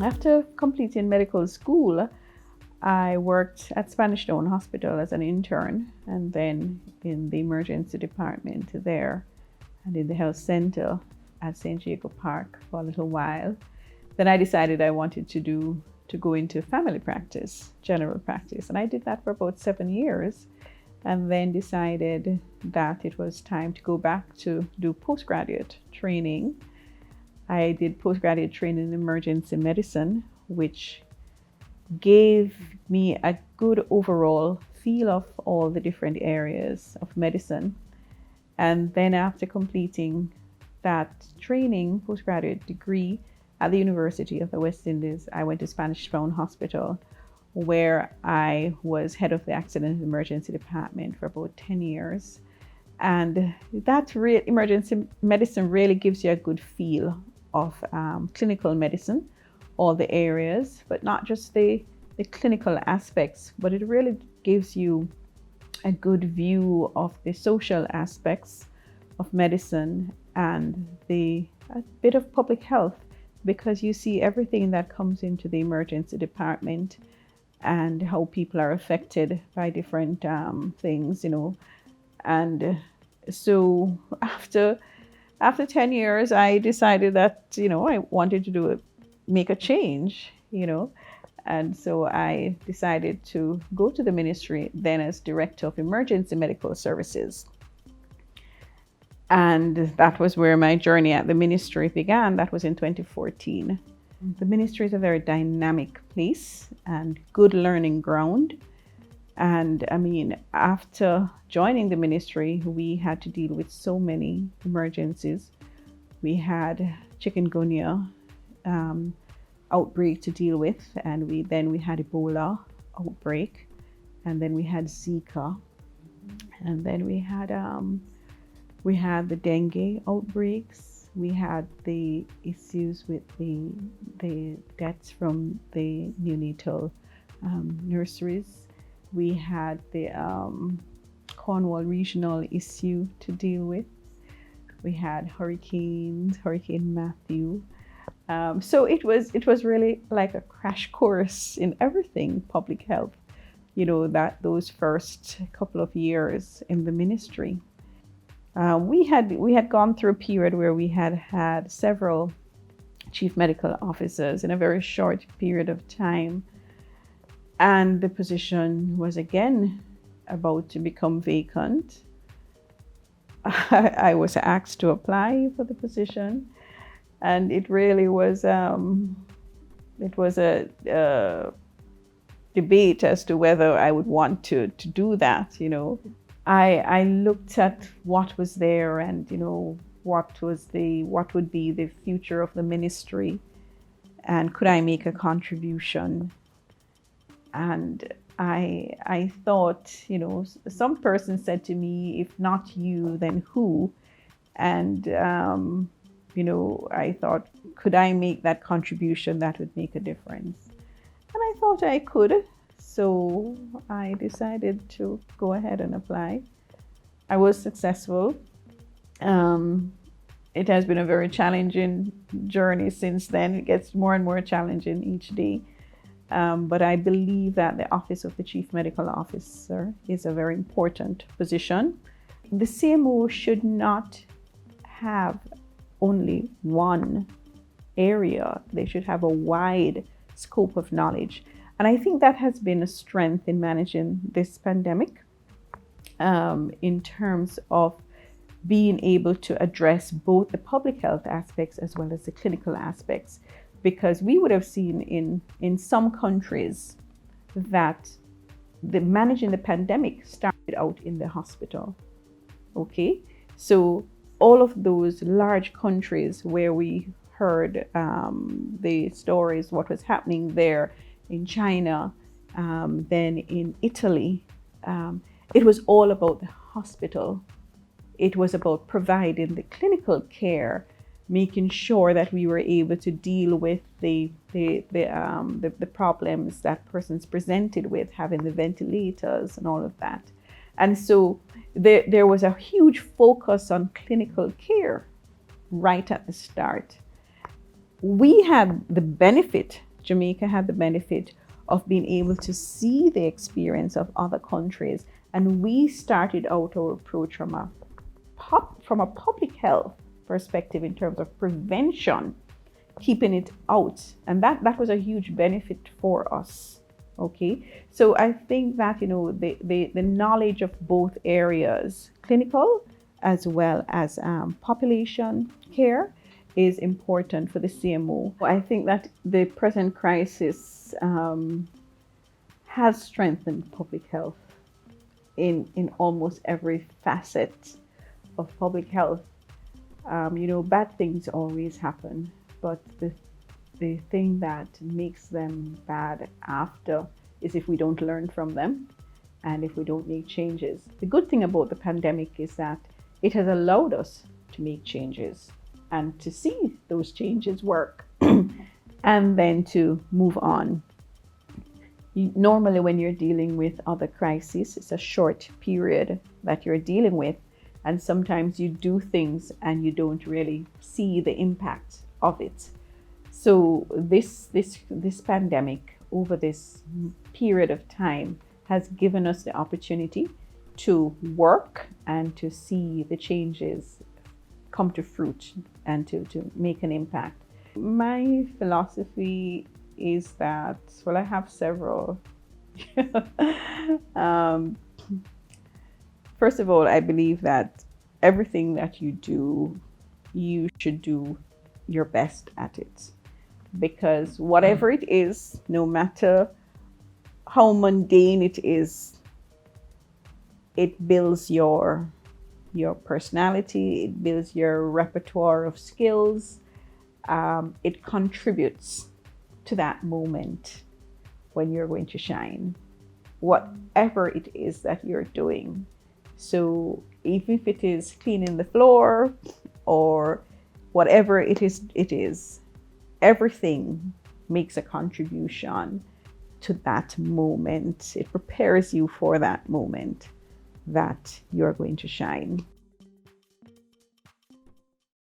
After completing medical school, I worked at Spanish Town Hospital as an intern, and then in the emergency department there, and in the health center at St. Jacob Park for a little while. Then I decided I wanted to go into family practice, general practice, and I did that for about 7 years, and then decided that it was time to go back to do postgraduate training. I did postgraduate training in emergency medicine, which gave me a good overall feel of all the different areas of medicine. And then after completing that training, postgraduate degree at the University of the West Indies, I went to Spanish Town Hospital, where I was head of the accident and emergency department for about 10 years. And that emergency medicine really gives you a good feel of clinical medicine, all the areas, but not just the clinical aspects, but it really gives you a good view of the social aspects of medicine and a bit of public health, because you see everything that comes into the emergency department and how people are affected by different things, And so after 10 years, I decided that, I wanted to make a change, And so I decided to go to the ministry then as Director of Emergency Medical Services. And that was where my journey at the ministry began. That was in 2014. The ministry is a very dynamic place and good learning ground. And after joining the ministry, we had to deal with so many emergencies. We had chikungunya outbreak to deal with, and we had Ebola outbreak, and then we had Zika, and then we had the dengue outbreaks. We had the issues with the deaths from the neonatal nurseries. We had the Cornwall regional issue to deal with. We had Hurricane Matthew. So it was really like a crash course in everything public health, those first couple of years in the ministry. We had gone through a period where we had several chief medical officers in a very short period of time, and the position was again about to become vacant. I was asked to apply for the position, and it really was a debate as to whether I would want to do that. I looked at what was there and what would be the future of the ministry, and could I make a contribution. And I thought, some person said to me, if not you, then who? And I thought, could I make that contribution that would make a difference? And I thought I could. So I decided to go ahead and apply. I was successful. It has been a very challenging journey since then. It gets more and more challenging each day. But I believe that the office of the Chief Medical Officer is a very important position. The CMO should not have only one area. They should have a wide scope of knowledge. And I think that has been a strength in managing this pandemic, in terms of being able to address both the public health aspects as well as the clinical aspects. Because we would have seen in some countries that managing the pandemic started out in the hospital. Okay, so all of those large countries where we heard the stories, what was happening there in China, then in Italy, it was all about the hospital. It was about providing the clinical care, making sure that we were able to deal with the problems that persons presented with, having the ventilators and all of that. And so there was a huge focus on clinical care right at the start. We had the benefit Jamaica had the benefit of being able to see the experience of other countries, and we started out our approach from a public health perspective in terms of prevention, keeping it out, and that was a huge benefit for us. Okay, so I think that the knowledge of both areas, clinical as well as population care, is important for the CMO. I think that the present crisis has strengthened public health in almost every facet of public health. Bad things always happen, but the thing that makes them bad after is if we don't learn from them and if we don't make changes. The good thing about the pandemic is that it has allowed us to make changes and to see those changes work and then to move on. Normally, when you're dealing with other crises, it's a short period that you're dealing with, and sometimes you do things and you don't really see the impact of it. So this pandemic, over this period of time, has given us the opportunity to work and to see the changes come to fruit and to make an impact. My philosophy is that, well, I have several. First of all, I believe that everything that you do, you should do your best at it. Because whatever it is, no matter how mundane it is, it builds your personality, it builds your repertoire of skills, it contributes to that moment when you're going to shine, whatever it is that you're doing. So even if it is cleaning the floor or whatever it is, everything makes a contribution to that moment. It prepares you for that moment that you're going to shine.